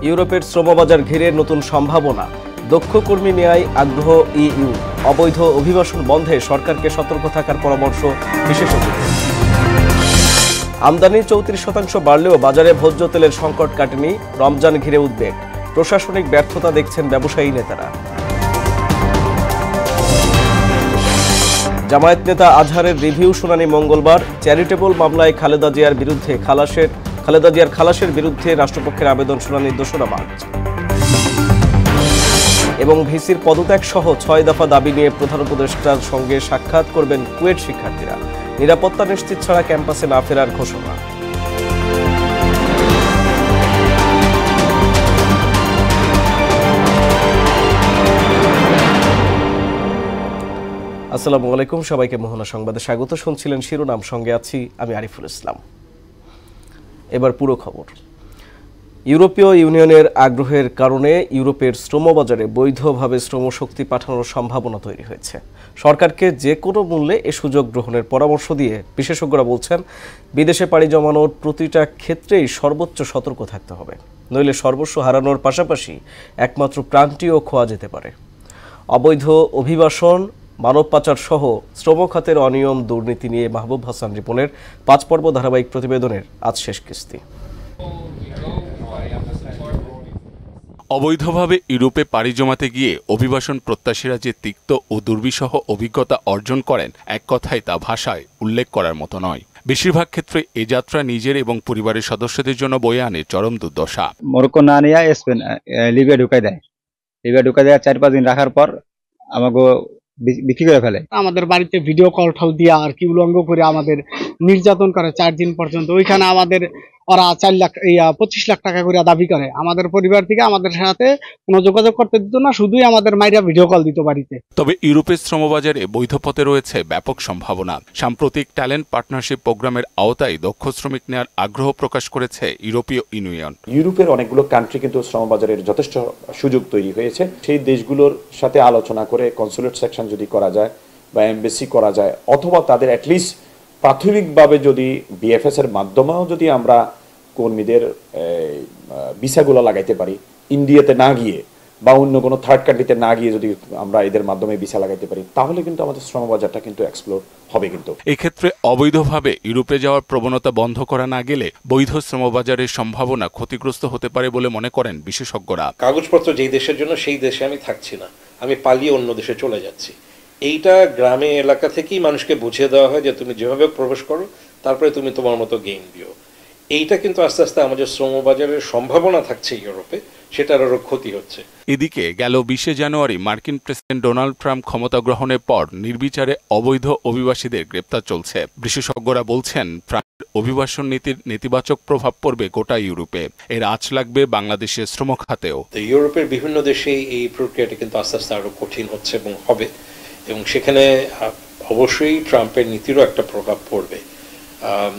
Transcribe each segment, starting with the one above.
ইউরোপের শ্রমবাজার ঘিরে নতুন সম্ভাবনা, দক্ষ কর্মী নেয়ায় আগ্রহ ইইউ, অবৈধ অভিবাসন বন্ধে সরকারকে সতর্ক থাকার পরামর্শ বিশেষজ্ঞদের। আমদানি 34% বাড়লেও বাজারে ভোজ্য তেলের সংকট কাটেনি, রমজান ঘিরে উদ্বেগ, প্রশাসনিক ব্যর্থতা দেখছেন ব্যবসায়ী নেতারা। জামায়াত নেতা আজহারের রিভিউ শুনানি মঙ্গলবার, চ্যারিটেবল মামলায় খালেদা জিয়ার খালাসের বিরুদ্ধে রাষ্ট্রপক্ষের আবেদন শুনানির 2রা মার্চ। এবং ভিসির পদত্যাগ সহ 6 দফা দাবি নিয়ে প্রধান উপদেষ্টার সঙ্গে সাক্ষাৎ করবেন কুয়েট শিক্ষার্থীরা, নিরাপত্তা নিশ্চিত ছাড়া ক্যাম্পাসে না ফেরার ঘোষণা। আসসালামু আলাইকুম, সবাইকে মোহনা সংবাদে স্বাগত। শুনছিলেন শিরোনাম, সঙ্গে আছি আমি আরিফুল ইসলাম। এবার পুরো খবর। ইউরোপীয় ইউনিয়নের আগ্রহের কারণে ইউরোপের শ্রমবাজারে বৈধভাবে শ্রমশক্তি পাঠানোর সম্ভাবনা তৈরি হয়েছে। সরকারকে যে কোনো মূল্যে এ সুযোগ গ্রহণের পরামর্শ দিয়ে বিশেষজ্ঞরা বলছেন, বিদেশে পাড়ি জমানোর প্রতিটা ক্ষেত্রেই সর্বোচ্চ সতর্ক থাকতে হবে, নইলে সর্বস্ব হারানোর পাশাপাশি একমাত্র প্রাণটিও খোয়া যেতে পারে। অবৈধ অভিবাসন, মানব পাচার সহ শ্রম খাতের অনিয়ম দুর্নীতি নিয়ে মাহবুব হাসান রিপনের 5 পর্ব ধারাবাহিক প্রতিবেদনের আজ শেষ কিস্তি। অবৈধভাবে ইউরোপে পাড়ি জমাতে গিয়ে অভিবাসন প্রত্যাশীরা যে তিক্ত ও দুর্বিষহ অভিজ্ঞতা অর্জন করেন, এক কথায় তা ভাষায় উল্লেখ করার মতো নয়। বেশিরভাগ ক্ষেত্রে এ যাত্রা নিজের এবং পরিবারের সদস্যদের জন্য বয়ে আনে চরম দুর্দশা। মরক্কো না নিয়ে স্পেন লিবিয়া ঢুকাই দেয় 4-5 দিন রাখার পর আমাকে বিক্রি করে ফেলে। আমাদের বাড়িতে ভিডিও কল ঠল দিয়া আর কি উলঙ্গ করে আমাদের নির্যাতন করে 4 দিন পর্যন্ত। ওইখানে আমাদের ওরা 25 লাখ টাকা করে দাবি করে। আমাদের পরিবার থেকে আমাদের সাথে কোনো যোগাযোগ করতে দিত না, শুধুই আমাদের মাইরা ভিডিও কল দিত বাড়িতে। তবে ইউরোপের শ্রমবাজারে বৈধ পথে রয়েছে ব্যাপক সম্ভাবনা। সাম্প্রতিক ট্যালেন্ট পার্টনারশিপ প্রোগ্রামের আওতায় দক্ষ শ্রমিক নেওয়ার আগ্রহ প্রকাশ করেছে ইউরোপীয় ইউনিয়ন। ইউরোপের অনেকগুলো কান্ট্রি কিন্তু শ্রমবাজারের যথেষ্ট সুযোগ তৈরি হয়েছে। সেই দেশগুলোর সাথে আলোচনা করে কনসুলেট সেকশন যদি করা যায় বা এমবেসি করা যায়, অথবা তাদের অ্যাটলিস্ট প্রাথমিকভাবে যদি বিএফএস এর মাধ্যমেও যদি আমরা কর্মীদের ভিসাগুলো লাগাইতে পারি, ইন্ডিয়াতে না গিয়ে বা অন্য কোনো থার্ড কান্ট্রিতে না গিয়ে যদি আমরা এদের মাধ্যমে ভিসা লাগাইতে পারি, তাহলে কিন্তু আমাদের শ্রমবাজারটা কিন্তু এক্সপ্লোর হবে। কিন্তু এক্ষেত্রে অবৈধভাবে ইউরোপে যাওয়ার প্রবণতা বন্ধ করা না গেলে বৈধ শ্রমবাজারের সম্ভাবনা ক্ষতিগ্রস্ত হতে পারে বলে মনে করেন বিশেষজ্ঞরা। কাগজপত্র যেই দেশের জন্য সেই দেশে আমি থাকছি না, আমি পালিয়ে অন্য দেশে চলে যাচ্ছি। এইটা গ্রামে এলাকা থেকেই মানুষকে বুঝিয়ে দেওয়া হয় যে তুমি যেভাবে প্রবেশ করো তারপরে তুমি তোমার মতো গেইন দিও। এইটা কিন্তু আস্তে আস্তে আমাদের শ্রমবাজারের সম্ভাবনা থাকছে ইউরোপে, সেটার আরো ক্ষতি হচ্ছে। এদিকে গেল 20 জানুয়ারি মার্কিন প্রেসিডেন্ট ডোনাল্ড ট্রাম্প ক্ষমতা গ্রহণের পর নির্বিচারে অবৈধ অভিবাসীদের গ্রেপ্তার চলছে। বিশেষজ্ঞরা বলছেন, ট্রাম্পের অভিবাসন নীতির নেতিবাচক প্রভাব পড়বে গোটা ইউরোপে, এর আঁচ লাগবে বাংলাদেশের শ্রম খাতেও। ইউরোপের বিভিন্ন দেশে এই প্রক্রিয়াটা কিন্তু আস্তে আস্তে আরো কঠিন হচ্ছে এবং হবে, এবং সেখানে অবশ্যই ট্রাম্পের নীতিরও একটা প্রভাব পড়বে।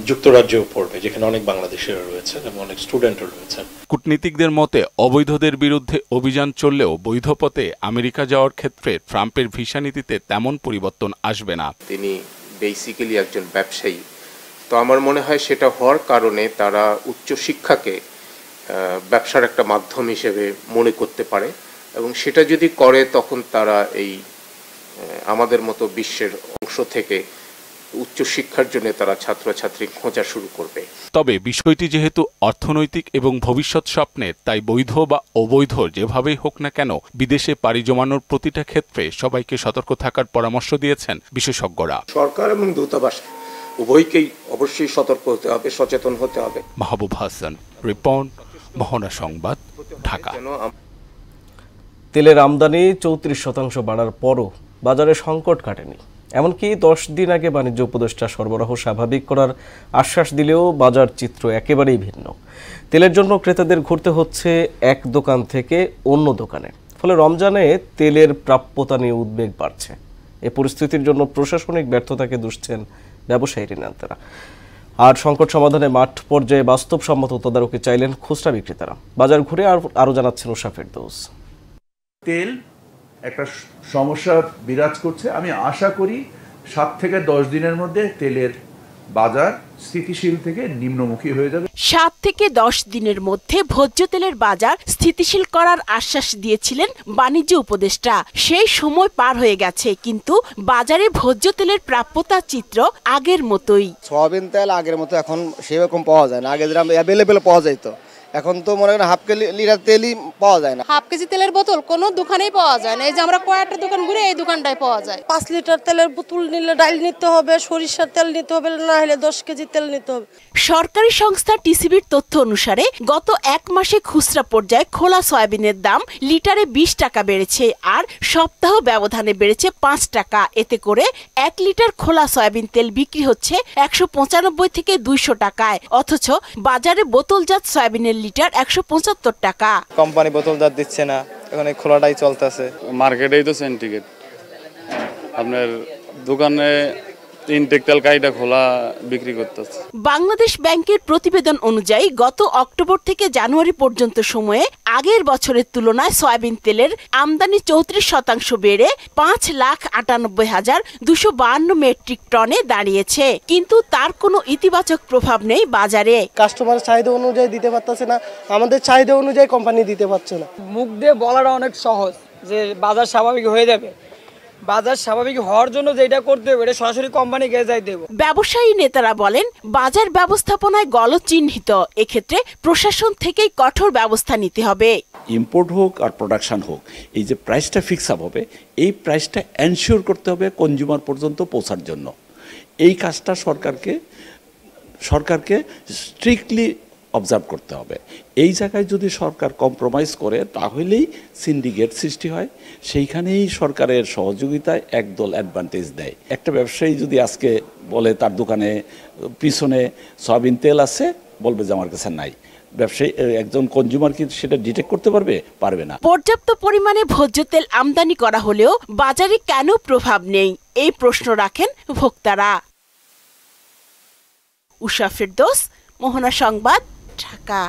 যুক্তরাজ্যেও পড়বে, যেখানে অনেক বাংলাদেশিরা রয়েছেন এবং অনেক স্টুডেন্টও রয়েছেন। কূটনীতিকদের মতে অবৈধদের বিরুদ্ধে অভিযান চললেও বৈধ পথে আমেরিকা যাওয়ার ক্ষেত্রে ট্রাম্পের ভিসা নীতিতে তেমন পরিবর্তন আসবে না। তিনি বেসিক্যালি একজন ব্যবসায়ী, তো আমার মনে হয় সেটা হওয়ার কারণে তারা উচ্চশিক্ষাকে ব্যবসার একটা মাধ্যম হিসেবে মনে করতে পারে, এবং সেটা যদি করে তখন তারা এই আমাদের মতো বিশ্বের অংশ থেকে উচ্চশিক্ষার জন্য তারা ছাত্রছাত্রী খোঁজা শুরু করবে। তবে বিষয়টি যেহেতু অর্থনৈতিক এবং ভবিষ্যৎ স্বপ্নের, তাই বৈধ বা অবৈধ যেভাবেই হোক না কেন বিদেশে পাড়ি জমানোর প্রতিটা ক্ষেত্রে সবাইকে সতর্ক থাকার পরামর্শ দিয়েছেন বিশেষজ্ঞরা। সরকার এবং দূতাবাস উভয়কেই অবশ্যই সতর্ক হতে হবে, সচেতন হতে হবে। মাহবুব হাসান রিপন, মোহনা সংবাদ, ঢাকা। তেলের আমদানি 34% বাড়ার পরও বাজারে সংকট কাটেনি। এমনকি 10 দিন আগে বাণিজ্য উপদেষ্টা সরবরাহ স্বাভাবিক করার আশ্বাস দিলেও বাজার চিত্র একেবারেই ভিন্ন। তেলের জন্য ক্রেতাদের ঘুরতে হচ্ছে এক দোকান থেকে অন্য দোকানে, ফলে রমজানে তেলের প্রাপ্যতা নিয়ে উদ্বেগ বাড়ছে। এই পরিস্থিতির জন্য প্রশাসনিক ব্যর্থতাকে দুষছেন ব্যবসায়ী নেতারা। আর সংকট সমাধানে মাঠ পর্যায়ে বাস্তবসম্মত তদারকি চাইলেন খুচরা বিক্রেতারা। বাজার ঘুরে আরও জানাচ্ছেন উষা ফেরদৌস। তেল একটা সমস্যা বিরাজ করছে। আমি আশা করি 7 থেকে 10 দিনের মধ্যে তেলের বাজার স্থিতিশীল থেকে নিম্নমুখী হয়ে যাবে। 7 থেকে 10 দিনের মধ্যে ভোজ্য তেলের বাজার স্থিতিশীল করার আশ্বাস দিয়েছিলেন বাণিজ্য উপদেষ্টা। সেই সময় পার হয়ে গেছে, কিন্তু বাজারে ভোজ্য তেলের প্রাপ্যতা চিত্র আগের মতোই। সয়াবিন তেল আগের মতো এখন সেরকম পাওয়া যায় না। আগে যেরকম অ্যাভেলেবেল পাওয়া যেত, এখন তো মনে করেন হাফ লিটার তেলই পাওয়া যায় না। হাফ কেজি তেলের বোতল কোনো দোকানেই পাওয়া যায় না। এই যে আমরা কয়েকটা দোকান ঘুরে এই দোকানটাই পাওয়া যায়। 5 লিটার তেলের বোতল নিলে ডাল নিতে হবে, সরিষার তেল নিতে হবে, না হলে 10 কেজি তেল নিতে হবে। সরকারি সংস্থা টিসিবির তথ্য অনুসারে গত 1 মাসে খুচরা পর্যায়ে খোলা সয়াবিনের দাম লিটারে 20 টাকা বেড়েছে, আর সপ্তাহ ব্যবধানে বেড়েছে 5 টাকা। এতে করে 1 লিটার খোলা সয়াবিন তেল বিক্রি হচ্ছে 195 থেকে 200 টাকায়, অথচ বাজারে বোতলজাত সয়াবিনের লিটার 175 টাকা। কোম্পানি বোতলজাত দিচ্ছে না, এখন এই খোলাটাই চলতেছে। মার্কেটেই তো সেন্টিকেট, আপনার দোকানে ইনটেক তেল কাইটা খোলা বিক্রি করতেছে। বাংলাদেশ ব্যাংকের প্রতিবেদন অনুযায়ী গত অক্টোবর থেকে জানুয়ারি পর্যন্ত সময়ে আগের বছরের তুলনায় সয়াবিন তেলের আমদানি 34% বেড়ে 5,98,252 মেট্রিক টনে দাঁড়িয়েছে, কিন্তু তার কোনো ইতিবাচক প্রভাব নেই বাজারে। কাস্টমারের চাহিদা অনুযায়ী দিতে পারতেছে না, আমাদের চাহিদা অনুযায়ী কোম্পানি দিতে পারছে না। মুখ দিয়ে বলাটা অনেক সহজ যে বাজার স্বাভাবিক হয়ে যাবে। বাজার স্বাভাবিক হওয়ার জন্য যেটা করতে হবে এটা সরাসরি কোম্পানিকে যাই দেব। ব্যবসায়ী নেতারা বলেন, বাজার ব্যবস্থাপনায় গলত চিহ্নিত, এক্ষেত্রে প্রশাসন থেকেই কঠোর ব্যবস্থা নিতে হবে। ইম্পোর্ট হোক আর প্রোডাকশন হোক, এই যে প্রাইসটা ফিক্স আপ হবে, এই প্রাইসটা এনশিওর করতে হবে কনজিউমার পর্যন্ত পৌঁছার জন্য। এই কাজটা সরকারকে স্ট্রিক্টলি অবজার্ভ করতে হবে। এই জায়গায় যদি সরকার কম্প্রোমাইজ করে তাহলেই সিন্ডিকেট সৃষ্টি হয়, সেইখানেই সরকারের সহযোগিতায় একদল অ্যাডভান্টেজ দেয়। একটা ব্যবসায়ী যদি আজকে বলে তার দোকানে পিছনে সয়াবিন তেল আছে, বলবে যে আমার কাছে নাই, ব্যবসায়ী একজন কনজিউমার কি সেটা ডিটেক্ট করতে পারবে না। পর্যাপ্ত পরিমাণে ভোজ্য তেল আমদানি করা হলেও বাজারে কেন প্রভাব নেই, এই প্রশ্ন রাখেন ভোক্তারা। উষা ফেরদৌস, মোহনা সংবাদ, ঢাকা।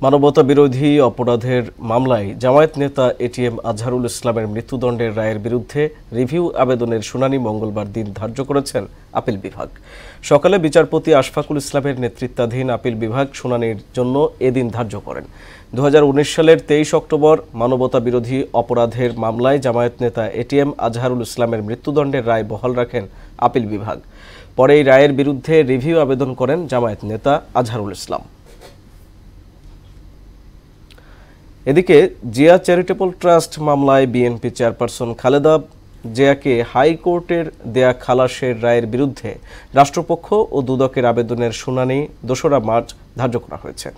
মানবতা বিরোধী অপরাধের মামলায় জামায়াত নেতা এটিএম আজহারুল ইসলামের মৃত্যুদণ্ডের রায়ের বিরুদ্ধে রিভিউ আবেদনের শুনানি মঙ্গলবার দিন ধার্য করেছেন আপিল বিভাগ। সকালে বিচারপতি আশফাকুল ইসলামের নেতৃত্বাধীন আপিল বিভাগ শুনানির জন্য এদিন ধার্য করেন। 2019 সালের 23 অক্টোবর মানবতা বিরোধী অপরাধের মামলায় জামায়াত নেতা এটিএম আজহারুল ইসলামের মৃত্যুদণ্ডের রায় বহাল রাখেন আপিল বিভাগ। পরে এই রায়ের বিরুদ্ধে রিভিউ আবেদন করেন জামায়াত নেতা আজহারুল ইসলাম। এদিকে জিয়া চ্যারিটেবল ট্রাস্ট মামলায় বিএনপি চেয়ারপারসন খালেদা জিয়াকে হাইকোর্টের দেয়া খালাসের রায়ের বিরুদ্ধে রাষ্ট্রপক্ষ ও দুদকের আবেদনের শুনানি 2রা মার্চ ধার্য করা হয়েছে।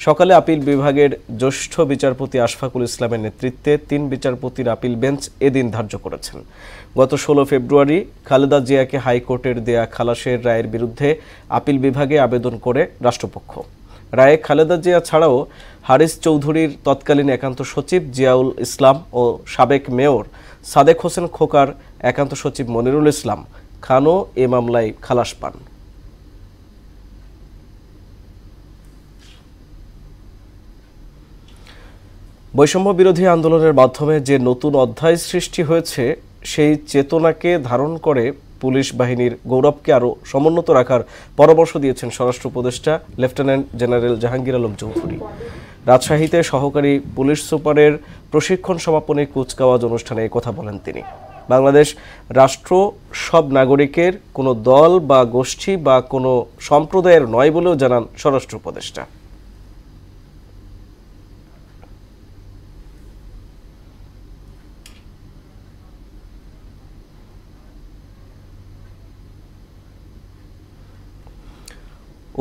সকালে আপিল বিভাগের জ্যেষ্ঠ বিচারপতি আশফাকুল ইসলামের নেতৃত্বে 3 বিচারপতির আপিল বেঞ্চ এদিন ধার্য করেছেন। গত 16 ফেব্রুয়ারি খালেদা জিয়াকে হাইকোর্টের দেয়া খালাসের রায়ের বিরুদ্ধে আপিল বিভাগে আবেদন করে রাষ্ট্রপক্ষ। রায়ে খালেদা জিয়া ছাড়াও হারিস চৌধুরীর তৎকালীন একান্ত সচিব জিয়াউল ইসলাম ও সাবেক মেয়র সাদেক হোসেন খোকার একান্ত সচিব মনিরুল ইসলাম খানও এ মামলায় খালাস পান। বৈষম্য বিরোধী আন্দোলনের মাধ্যমে যে নতুন অধ্যায় সৃষ্টি হয়েছে, সেই চেতনাকে ধারণ করে পুলিশ বাহিনীর গৌরবকে আরও সমুন্নত রাখার পরামর্শ দিয়েছেন স্বরাষ্ট্র উপদেষ্টা লেফটেন্যান্ট জেনারেল জাহাঙ্গীর আলম চৌধুরী। রাজশাহীতে সহকারী পুলিশ সুপারের প্রশিক্ষণ সমাপনী কুচকাওয়াজ অনুষ্ঠানে এই কথা বলেন তিনি। বাংলাদেশ রাষ্ট্র সব নাগরিকের, কোনো দল বা গোষ্ঠী বা কোনো সম্প্রদায়ের নয় বলেও জানান স্বরাষ্ট্র উপদেষ্টা।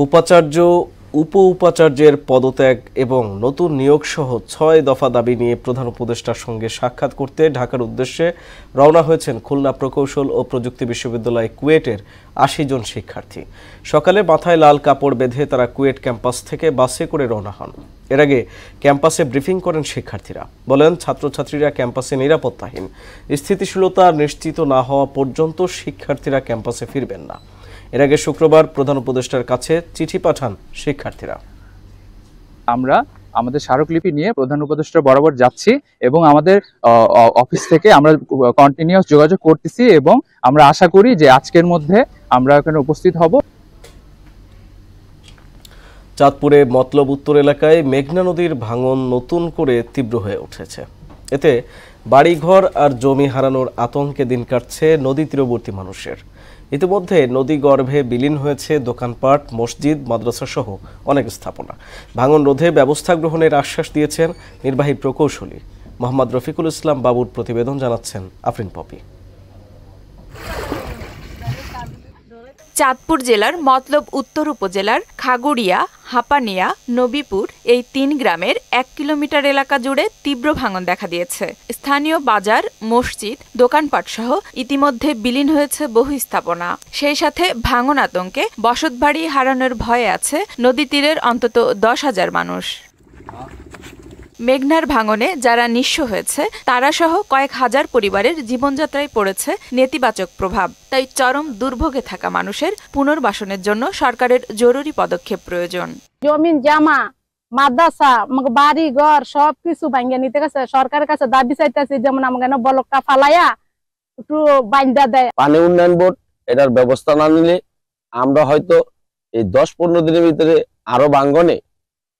উপাচার্য, উপ উপাচার্যের পদত্যাগ এবং নতুন নিয়োগ সহ 6 দফা দাবি নিয়ে প্রধান উপদেষ্টার সঙ্গে সাক্ষাৎ করতে ঢাকার উদ্দেশ্যে রওনা হয়েছেন খুলনা প্রকৌশল ও প্রযুক্তি বিশ্ববিদ্যালয় কুয়েটের 80 জন শিক্ষার্থী। সকালে মাথায় লাল কাপড় বেঁধে তারা কুয়েট ক্যাম্পাস থেকে বাসে করে রওনা হন। এর আগে ক্যাম্পাসে ব্রিফিং করেন শিক্ষার্থীরা। বলেন, ছাত্রছাত্রীরা ক্যাম্পাসে নিরাপত্তাহীন, স্থিতিশীলতা নিশ্চিত না হওয়া পর্যন্ত শিক্ষার্থীরা ক্যাম্পাসে ফিরবেন না। এর আগে শুক্রবার প্রধান উপদেষ্টার কাছে চিঠি পাঠান শিক্ষার্থীরা। আমরা আমাদের স্মারকলিপি নিয়ে প্রধান উপদেষ্টা বরাবর যাচ্ছি এবং আমাদের অফিস থেকে আমরা কন্টিনিউয়াস যোগাযোগ করতেছি এবং আমরা আশা করি যে আজকের মধ্যে আমরা এখানে উপস্থিত হব। চাঁদপুরে মতলব উত্তর এলাকায় মেঘনা নদীর ভাঙন নতুন করে তীব্র হয়ে উঠেছে। এতে বাড়িঘর আর জমি হারানোর আতঙ্কে দিন কাটছে নদী তীরবর্তী মানুষের। ইতিমধ্যে নদী গর্ভে বিলীন হয়েছে দোকানপাট, মসজিদ, মাদ্রাসা সহ অনেক স্থাপনা। ভাঙন রোধে ব্যবস্থা গ্রহণের আশ্বাস দিয়েছেন নির্বাহী প্রকৌশলী মোহাম্মদ রফিকুল ইসলাম বাবুর প্রতিবেদন জানাচ্ছেন আফরিন পপি। চাঁদপুর জেলার মতলব উত্তর উপজেলার খাগুড়িয়া, হাপানিয়া, নবীপুর এই 3 গ্রামের 1 কিলোমিটার এলাকা জুড়ে তীব্র ভাঙন দেখা দিয়েছে। স্থানীয় বাজার, মসজিদ, দোকানপাট সহ ইতিমধ্যে বিলীন হয়েছে বহু স্থাপনা। সেই সাথে ভাঙন আতঙ্কে বসতবাড়ি হারানোর ভয়ে আছে নদী তীরের অন্তত 10,000 মানুষ। মেঘনার ভাঙনে যারা নিঃস্ব হয়েছে তারা সহ কয়েক হাজার পরিবারের জীবনযাত্রায় পড়েছে নেতিবাচক প্রভাব। তাই চরম দুর্ভোগে থাকা মানুষের পুনর্বাসনের জন্য সরকারের জরুরি পদক্ষেপ প্রয়োজন। জমিন জামা, মাদ্রাসা, বাড়ি ঘর সবকিছু ভাঙ্গা নিতে গেছে। সরকারের কাছে দাবি চাইতেছি যেমন আমাকে বলকটা ফালাইয়া একটু বাইন্দা দেয়। পানি উন্নয়ন বোর্ড এটার ব্যবস্থা না নিলে আমরা হয়তো এই 10-15 দিনের ভিতরে আরো ভাঙনে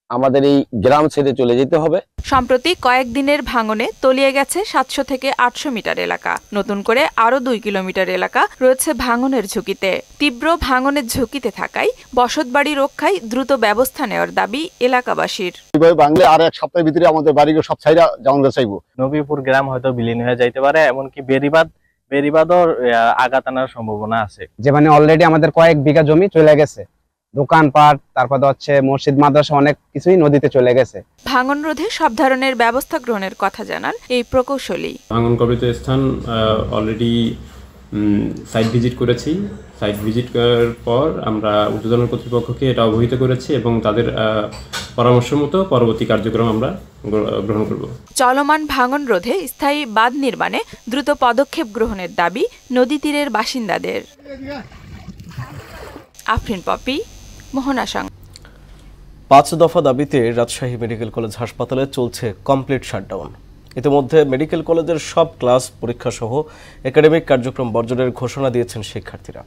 আমাদের এই গ্রাম ছেড়ে চলে যেতে হবে। সম্প্রতি কয়েকদিনের ভাঙনে তলিয়ে গেছে 700 থেকে 800 মিটার এলাকা। নতুন করে আরো 2 কিলোমিটার এলাকা রয়েছে ভাঙনের ঝুঁকিতে। তীব্র ভাঙনের ঝুঁকিতে থাকায় বসতবাড়ি রক্ষায় দ্রুত ব্যবস্থা নেওয়ার দাবি এলাকাবাসীর। বাংলা আর এক সপ্তাহের ভিতরে আমাদের বাড়িগুলো সব ছাইরা জানতে চাইবো। নবীপুর গ্রাম হয়তো বিলীন হয়ে যাইতে পারে, এমনকি বেরিবাদও আঘাত আনার সম্ভাবনা আছে। যে মানে অলরেডি আমাদের কয়েক বিঘা জমি চলে গেছে, দোকানপাট, তারপর হচ্ছে মসজিদ, মাদ্রাসা অনেক কিছুই নদীতে চলে গেছে। ভাঙন রোধে সব ধরনের ব্যবস্থা গ্রহণের কথা জানান এই প্রকৌশলী। ভাঙন কবলিত স্থান অলরেডি সাইট ভিজিট করেছি। সাইট ভিজিট করার পর আমরা ঊর্ধ্বতন কর্তৃপক্ষকে এটা অবহিত করেছি এবং তাদের পরামর্শ মতো পরবর্তী কার্যক্রম আমরা গ্রহণ করব। চলমান ভাঙন রোধে স্থায়ী বাঁধ নির্মাণে দ্রুত পদক্ষেপ গ্রহণের দাবি নদী তীরের বাসিন্দাদের। আফরিন পপি, মোহনা সংবাদ। 5 দফা দাবিতে রাজশাহী মেডিকেল কলেজ হাসপাতালে চলছে কমপ্লিট শাটডাউন। ইতিমধ্যে মেডিকেল কলেজের সব ক্লাস, পরীক্ষা সহ একাডেমিক কার্যক্রম বর্জনের ঘোষণা দিয়েছেন শিক্ষার্থীরা।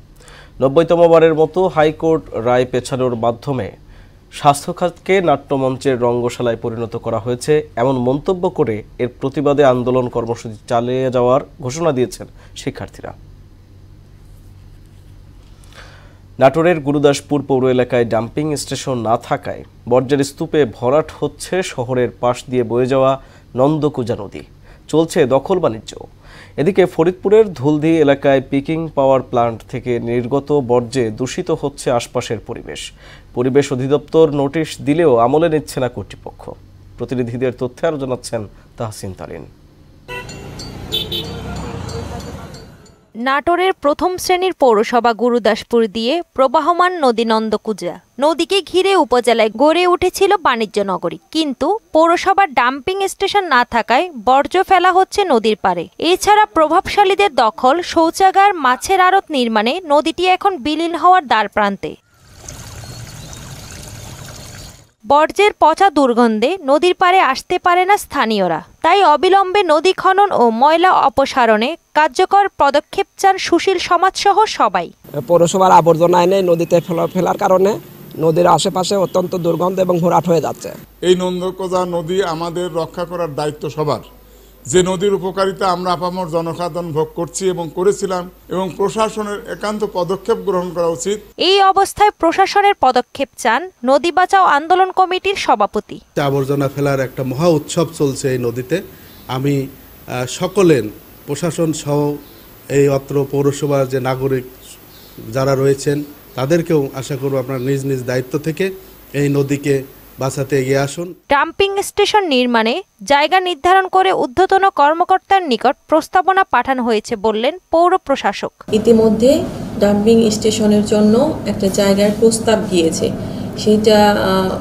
90তম বারের মতো হাইকোর্ট রায় পেছানোর মাধ্যমে স্বাস্থ্য খাতকে নাট্যমঞ্চের রঙ্গশালায় পরিণত করা হয়েছে এমন মন্তব্য করে এর প্রতিবাদে আন্দোলন কর্মসূচি চালিয়ে যাওয়ার ঘোষণা দিয়েছেন শিক্ষার্থীরা। নাটোরের গুরুদাসপুর পৌর এলাকায় ডাম্পিং স্টেশন না থাকায় বর্জ্যের স্তূপে ভরাট হচ্ছে শহরের পাশ দিয়ে বয়ে যাওয়া নন্দকুজা নদী। চলছে দখল বাণিজ্য। এদিকে ফরিদপুরের ধুলদি এলাকায় পিকিং পাওয়ার প্লান্ট থেকে নির্গত বর্জ্যে দূষিত হচ্ছে আশপাশের পরিবেশ। পরিবেশ অধিদপ্তর নোটিশ দিলেও আমলে নিচ্ছে না কর্তৃপক্ষ। প্রতিনিধিদের তথ্যে আরও জানাচ্ছেন তাহসিন তারিন। নাটোরের প্রথম শ্রেণীর পৌরসভা গুরুদাসপুর দিয়ে প্রবাহমান নদী নন্দকুজা। নদীকে ঘিরে উপজেলায় গড়ে উঠেছিল বাণিজ্য নগরী, কিন্তু পৌরসভার ডাম্পিং স্টেশন না থাকায় বর্জ্য ফেলা হচ্ছে নদীর পাড়ে। এছাড়া প্রভাবশালীদের দখল, শৌচাগার, মাছের আড়ত নির্মাণে নদীটি এখন বিলীন হওয়ার দ্বারপ্রান্তে। বর্জ্যের পচা দুর্গন্ধে নদীর পাড়ে আসতে পারে না স্থানীয়রা। তাই অবিলম্বে নদী খনন ও ময়লা অপসারণে কার্যকর পদক্ষেপ চান সুশীল সমাজসহ সবাই। পৌরসভার আবর্জনা এনে নদীতে ফেলার কারণে নদীর আশেপাশে অত্যন্ত দুর্গন্ধ এবং ভরাট হয়ে যাচ্ছে। এই নন্দকুজা নদী আমাদের রক্ষা করার দায়িত্ব সবার। যে নদীর উপকারিতা আমরা আপামর জনসাধারণ ভোগ করছি এবং করেছিলাম, এবং প্রশাসনের একান্ত পদক্ষেপ গ্রহণ করা উচিত। এই অবস্থায় প্রশাসনের পদক্ষেপ চান নদী বাঁচাও আন্দোলন কমিটির সভাপতি। আবর্জনা ফেলার একটা মহা উৎসব চলছে এই নদীতে। আমি সকলের, প্রশাসন সহ এই অত্র পৌরসভার যে নাগরিক যারা রয়েছেন তাদেরকেও আশা করব আপনারা নিজ নিজ দায়িত্ব থেকে এই নদীকে বাঁচাতে এগিয়ে আসুন। ডাম্পিং স্টেশন নির্মাণে জায়গা নির্ধারণ করে ঊর্ধ্বতন কর্মকর্তার নিকট প্রস্তাবনা পাঠানো হয়েছে বললেন পৌর প্রশাসক। ইতিমধ্যে ডাম্পিং স্টেশনের জন্য একটা জায়গার প্রস্তাব গিয়েছে, সেটা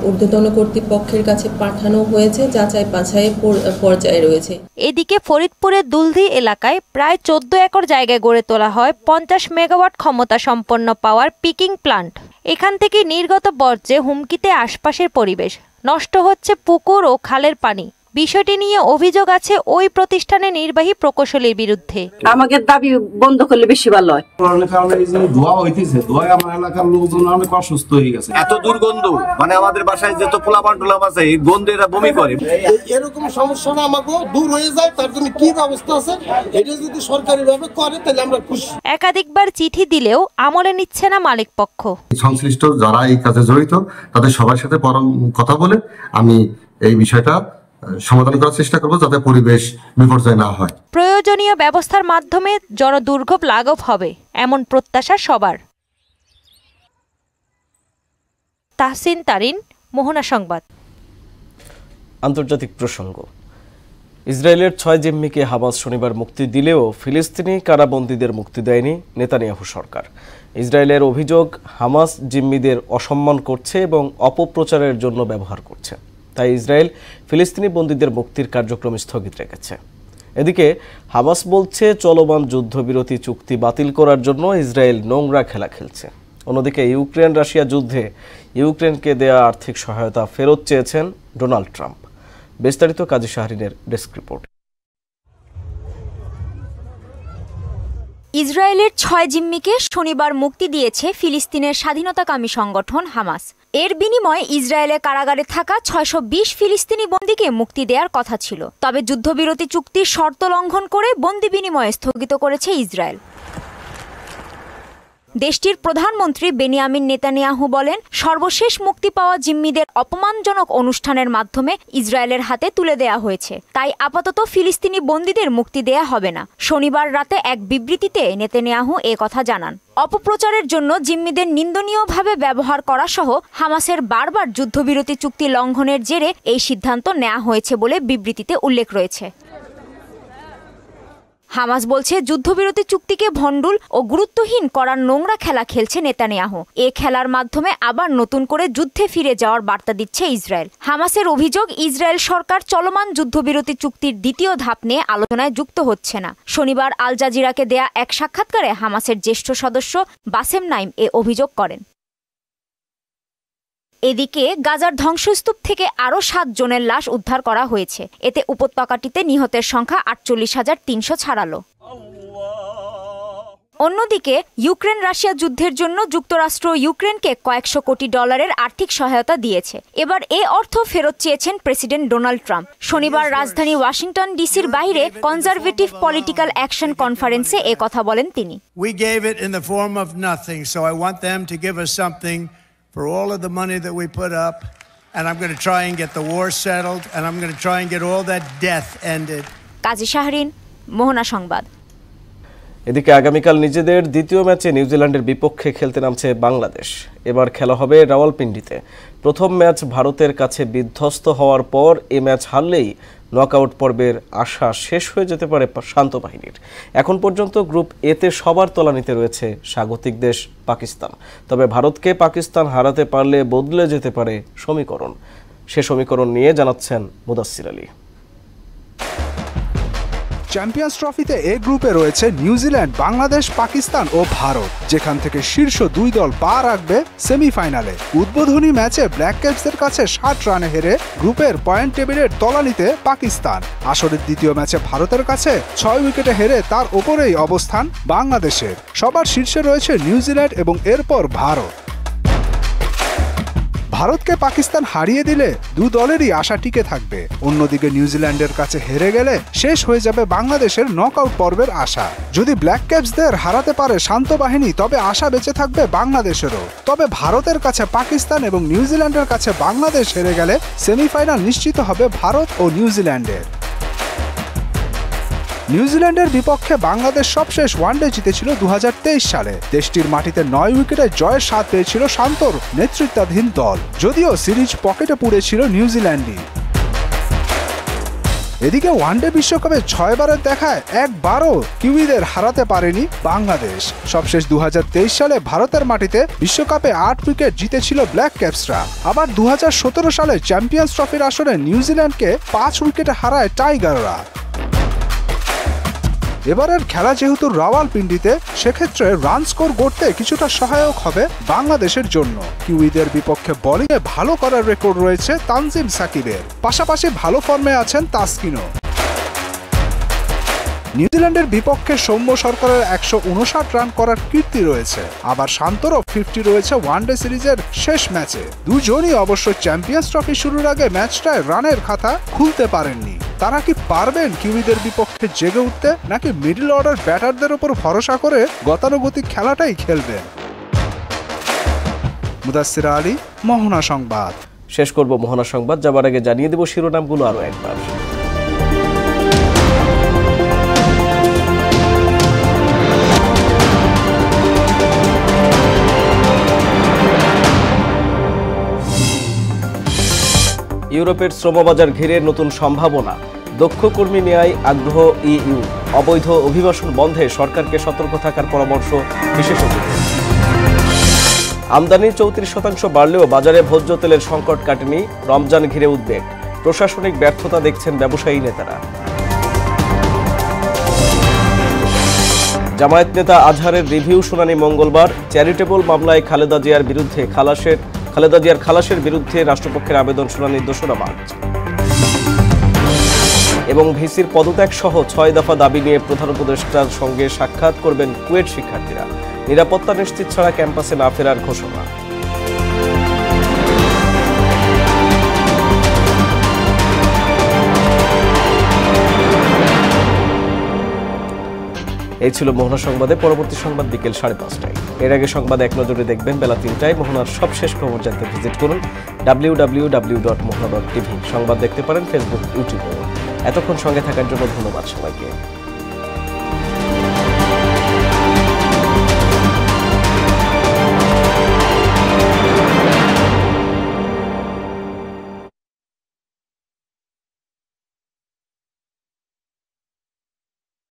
ঊর্ধ্বতন কর্তৃপক্ষের কাছে পাঠানো হয়েছে, যাচাই বাছাইয়ের পর্যায়ে রয়েছে। এদিকে ফরিদপুরের দুলদি এলাকায় প্রায় 14 একর জায়গায় গড়ে তোলা হয় 50 মেগাওয়াট ক্ষমতা সম্পন্ন পাওয়ার পিকিং প্লান্ট। এখান থেকে নির্গত বর্জ্যে হুমকিতে আশপাশের পরিবেশ, নষ্ট হচ্ছে পুকুর ও খালের পানি। বিষয়টি নিয়ে অভিযোগ আছে ওই প্রতিষ্ঠানের নির্বাহী প্রকৌশলীর বিরুদ্ধে। আমাদের দাবি বন্ধ করলে বেশি ভালো হয়। ধোয়া হইতেছে, ধোয়ায় আমার এলাকার লোকজন অনেক অসুস্থ হয়ে গেছে। এত দুর্গন্ধ, মানে আমাদের বাসায় যত পোলাপান টোলাপ আছে এই গন্ধে এরা বমি করে। এরকম সমস্যাটা আমাকে দূর হয়ে যায়, তার জন্য কি ব্যবস্থা আছে এটা যদি সরকারি ভাবে করে তাহলে আমরা খুশি। একাধিকবার চিঠি দিলেও আমলে নিচ্ছে না মালিক পক্ষ। সংশ্লিষ্ট যারা এই কাজে জড়িত তাদের সবার সাথে কথা বলে আমি এই বিষয়টা সমাধান করার চেষ্টা করব, যাতে পরিবেশ বিপর্যয় না হয়। প্রয়োজনীয় ব্যবস্থার মাধ্যমে জনদুর্ভোগ লাঘব হবে এমন প্রত্যাশা সবার। তাহসিন তারিন, মোহনা সংবাদ। আন্তর্জাতিক প্রসঙ্গ। ইসরায়েলের 6 জিম্মিকে হামাস শনিবার মুক্তি দিলেও ফিলিস্তিনি কারাবন্দীদের মুক্তি দেয়নি নেতানিয়াহু সরকার। ইসরায়েলের অভিযোগ, হামাস জিম্মিদের অসম্মান করছে এবং অপপ্রচারের জন্য ব্যবহার করছে। তাই ইসরায়েল ফিলিস্তিনি বন্দীদের মুক্তির কার্যক্রম স্থগিত রেখেছে। এদিকে হামাস বলছে চলমান যুদ্ধবিরতি চুক্তি বাতিল করার জন্য ইসরায়েল নোংরা খেলা খেলছে। অন্যদিকে ইউক্রেন রাশিয়া যুদ্ধে ইউক্রেনকে দেয়া আর্থিক সহায়তা ফেরত চেয়েছেন ডোনাল্ড ট্রাম্প। বিস্তারিত কাজী শাহরিনের ডেস্ক রিপোর্ট। ইসরায়েলের 6 জিম্মিকে শনিবার মুক্তি দিয়েছে ফিলিস্তিনের স্বাধীনতাকামী সংগঠন হামাস। এর বিনিময়ে ইসরায়েলের কারাগারে থাকা 620 ফিলিস্তিনি বন্দীকে মুক্তি দেওয়ার কথা ছিল। তবে যুদ্ধবিরতি চুক্তির শর্ত লঙ্ঘন করে বন্দী বিনিময় স্থগিত করেছে ইসরায়েল। দেশটির প্রধানমন্ত্রী বেনিয়ামিন নেতানিয়াহু বলেন, সর্বশেষ মুক্তি পাওয়া জিম্মিদের অপমানজনক অনুষ্ঠানের মাধ্যমে ইসরায়েলের হাতে তুলে দেয়া হয়েছে। তাই আপাতত ফিলিস্তিনি বন্দীদের মুক্তি দেয়া হবে না। শনিবার রাতে এক বিবৃতিতে নেতানিয়াহু এ কথা জানান। অপপ্রচারের জন্য জিম্মিদের নিন্দনীয়ভাবে ব্যবহার করা সহ হামাসের বারবার যুদ্ধবিরতি চুক্তি লঙ্ঘনের জেরে এই সিদ্ধান্ত নেওয়া হয়েছে বলে বিবৃতিতে উল্লেখ রয়েছে। হামাস বলছে যুদ্ধবিরতি চুক্তিকে ভণ্ডুল ও গুরুত্বহীন করার নোংরা খেলা খেলছে নেতানিয়াহু। এ খেলার মাধ্যমে আবার নতুন করে যুদ্ধে ফিরে যাওয়ার বার্তা দিচ্ছে ইসরায়েল। হামাসের অভিযোগ, ইসরায়েল সরকার চলমান যুদ্ধবিরতি চুক্তির দ্বিতীয় ধাপ নিয়ে আলোচনায় যুক্ত হচ্ছে না। শনিবার আল জাজিরাকে দেয়া এক সাক্ষাৎকারে হামাসের জ্যেষ্ঠ সদস্য বাসেম নাইম এ অভিযোগ করেন। এদিকে গাজার ধ্বংসস্তূপ থেকে আরও 7 জনের লাশ উদ্ধার করা হয়েছে। এতে উপত্যকাটিতে নিহতের সংখ্যা 48,300 ছাড়ালো। অন্যদিকে ইউক্রেন রাশিয়া যুদ্ধের জন্য যুক্তরাষ্ট্র ইউক্রেনকে কয়েকশো কোটি ডলারের আর্থিক সহায়তা দিয়েছে। এবার এ অর্থ ফেরত চেয়েছেন প্রেসিডেন্ট ডোনাল্ড ট্রাম্প। শনিবার রাজধানী ওয়াশিংটন ডিসির বাইরে কনজারভেটিভ পলিটিক্যাল অ্যাকশন কনফারেন্সে এ কথা বলেন তিনি। We gave it in the form of nothing, so I want them to give us something for all of the money that we put up, and I'm going to try and get the war settled, and I'm going to try and get all that death ended. কাজী শাহরিন, মোহনা সংবাদ। এদিকে আগামীকাল নিজেদের দ্বিতীয় ম্যাচে নিউজিল্যান্ডের বিপক্ষে খেলতে নামছে বাংলাদেশ। এবার খেলা হবে রাওয়ালপিন্ডিতে। প্রথম ম্যাচ ভারতের কাছে বিধ্বস্ত হওয়ার পর এ ম্যাচ হারলেই নকআউট পর্বের আশা শেষ হয়ে যেতে পারে শান্ত বাহিনীর। এখন পর্যন্ত গ্রুপ এতে সবার তলানিতে রয়েছে স্বাগতিক দেশ পাকিস্তান। তবে ভারতকে পাকিস্তান হারাতে পারলে বদলে যেতে পারে সমীকরণ। সে সমীকরণ নিয়ে জানাচ্ছেন মুদাসসির আলী। চ্যাম্পিয়ন্স ট্রফিতে এ গ্রুপে রয়েছে নিউজিল্যান্ড, বাংলাদেশ, পাকিস্তান ও ভারত, যেখান থেকে শীর্ষ 2 দল পা রাখবে সেমিফাইনালে। উদ্বোধনী ম্যাচে ব্ল্যাক ক্যাপসের কাছে 60 রানে হেরে গ্রুপের পয়েন্ট টেবিলের তলানিতে পাকিস্তান। আসরের দ্বিতীয় ম্যাচে ভারতের কাছে 6 উইকেটে হেরে তার ওপরেই অবস্থান বাংলাদেশের। সবার শীর্ষে রয়েছে নিউজিল্যান্ড এবং এরপর ভারত। ভারতকে পাকিস্তান হারিয়ে দিলে 2 দলেরই আশা টিকে থাকবে। অন্যদিকে নিউজিল্যান্ডের কাছে হেরে গেলে শেষ হয়ে যাবে বাংলাদেশের নকআউট পর্বের আশা। যদি ব্ল্যাক ক্যাপসদের হারাতে পারে শান্ত বাহিনী, তবে আশা বেঁচে থাকবে বাংলাদেশেরও। তবে ভারতের কাছে পাকিস্তান এবং নিউজিল্যান্ডের কাছে বাংলাদেশ হেরে গেলে সেমিফাইনাল নিশ্চিত হবে ভারত ও নিউজিল্যান্ডের। নিউজিল্যান্ডের বিপক্ষে বাংলাদেশ সবশেষ ওয়ানডে জিতেছিল 2023 সালে। দেশটির মাটিতে 9 উইকেটে জয়ের স্বাদ পেয়েছিল শান্তর নেতৃত্বাধীন দল, যদিও সিরিজ পকেটে পুড়েছিল নিউজিল্যান্ডই। এদিকে ওয়ানডে বিশ্বকাপে 6 বারের দেখায় একবারও কিউইদের হারাতে পারেনি বাংলাদেশ। সবশেষ 2023 সালে ভারতের মাটিতে বিশ্বকাপে 8 উইকেট জিতেছিল ব্ল্যাক ক্যাপসরা। আবার 2017 সালে চ্যাম্পিয়ন্স ট্রফির আসরে নিউজিল্যান্ডকে 5 উইকেটে হারায় টাইগাররা। এবারের খেলা যেহেতু রাওয়ালপিন্ডিতে, সেক্ষেত্রে রান স্কোর গড়তে কিছুটা সহায়ক হবে বাংলাদেশের জন্য। কিউইদের বিপক্ষে বোলিংয়ে ভালো করার রেকর্ড রয়েছে তানজিম সাকিবের, পাশাপাশি ভালো ফর্মে আছেন তাসকিনও। নিউজিল্যান্ডের বিপক্ষে সৌম্য সরকারের 159 রান করার কীর্তি রয়েছে, আবার শান্তরও 50 রয়েছে ওয়ানডে সিরিজের শেষ ম্যাচে। দুজনই অবশ্য চ্যাম্পিয়ন্স ট্রফি শুরুর আগে ম্যাচটায় রানের খাতা খুলতে পারেননি। তারা কি পারবেন কিউইদের বিপক্ষে জেগে উঠতে, নাকি মিডল অর্ডার ব্যাটারদের উপর ভরসা করে গতানুগতিক খেলাটাই খেলবেন? মুদাসসির আলী, মোহনা সংবাদ। শেষ করব মোহনা সংবাদ, যাবার আগে জানিয়ে দেব শিরোনামগুলো আরো একবার। ইউরোপের শ্রমবাজার ঘিরে নতুন সম্ভাবনা, দক্ষ কর্মী নেয়ায় আগ্রহ ইইউ, অবৈধ অভিবাসন বন্ধে সরকারকে সতর্ক থাকার পরামর্শ বিশেষজ্ঞদের। আমদানি 34% বাড়লেও বাজারে ভোজ্য তেলের সংকট কাটেনি, রমজান ঘিরে উদ্বেগ, প্রশাসনিক ব্যর্থতা দেখছেন ব্যবসায়ী নেতারা। জামায়াত নেতা আজহারের রিভিউ শুনানি মঙ্গলবার, চ্যারিটেবল মামলায় খালেদা জিয়ার খালাসের বিরুদ্ধে রাষ্ট্রপক্ষের আবেদন শুনানি 2রা মার্চ। এবং ভিসির পদত্যাগ সহ 6 দফা দাবি নিয়ে প্রধান উপদেষ্টার সঙ্গে সাক্ষাৎ করবেন কুয়েট শিক্ষার্থীরা, নিরাপত্তা নিশ্চিত ছাড়া ক্যাম্পাসে না ফেরার ঘোষণা। এই ছিল মোহনা সংবাদে। পরবর্তী সংবাদ বিকেল 5:30টায়। এর আগে সংবাদ এক নজরে দেখবেন বেলা 3টায়। মোহনার সবশেষ খবর জানতে ভিজিট করুন www.mohana.tv। সংবাদ দেখতে পারেন ফেসবুক, ইউটিউবে। এতক্ষণ সঙ্গে থাকার জন্য ধন্যবাদ সবাইকে।